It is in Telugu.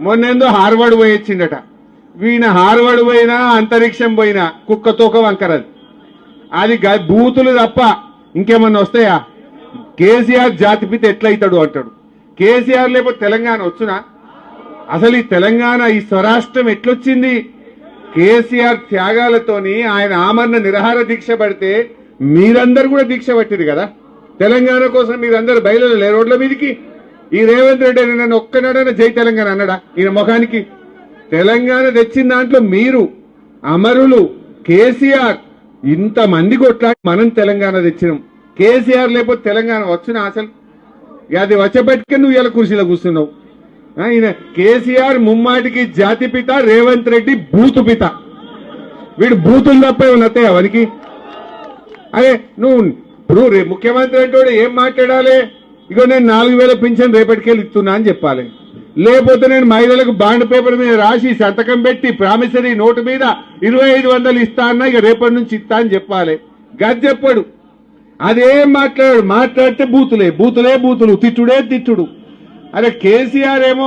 మొన్నేందో హార్వర్డ్ పోయొచ్చిండట. వీణ హార్వర్డ్ పోయినా అంతరిక్షం పోయినా కుక్క తోక వంకరది. అది బూతులు తప్ప ఇంకేమన్నా వస్తాయా? కేసీఆర్ జాతిపిత ఎట్లయితాడు అంటాడు. కేసీఆర్ లేకపోతే తెలంగాణ వచ్చునా? అసలు ఈ తెలంగాణ ఈ స్వరాష్ట్రం ఎట్లొచ్చింది? కేసీఆర్ త్యాగాలతోని ఆయన ఆమరణ నిరాహార దీక్ష పడితే మీరందరూ కూడా దీక్ష పట్టిరు కదా. తెలంగాణ కోసం మీరందరూ బయలుదేరలే రోడ్ల మీదకి. ఈ రేవంత్ రెడ్డి అని నన్ను ఒక్కనాడైనా జై తెలంగాణ అన్నాడా? ఈయన ముఖానికి తెలంగాణ తెచ్చిన దాంట్లో మీరు అమరులు. కేసీఆర్ ఇంతమంది కొట్లాడి మనం తెలంగాణ తెచ్చినాం. కేసీఆర్ లేకపోతే తెలంగాణ వచ్చునా? అసలు అది వచ్చబెట్టుకుని నువ్వు ఇలా కుర్చీలో కూర్చున్నావు. ఈయన కేసీఆర్ ముమ్మాటికి జాతిపిత, రేవంత్ రెడ్డి బూతు పిత. వీడు బూతులు తప్ప ఏమన్నా వస్తాయా వానికి? అదే నువ్వు ఇప్పుడు ముఖ్యమంత్రి అంటే ఏం మాట్లాడాలి? ఇగో నేను 4,000 పింఛన్ రేపటికెళ్ళి ఇస్తున్నా అని చెప్పాలి. లేకపోతే నేను మహిళలకు బాండ్ పేపర్ మీద రాసి సంతకం పెట్టి ప్రామిసరీ నోటు మీద 2,500 ఇస్తా అన్నా ఇక రేపటి నుంచి ఇస్తా అని చెప్పాలి. గది చెప్పాడు. అదేం మాట్లాడాడు? మాట్లాడితే బూతులే బూతులు, తిట్టుడే తిట్టుడు. అరే కేసీఆర్ ఏమో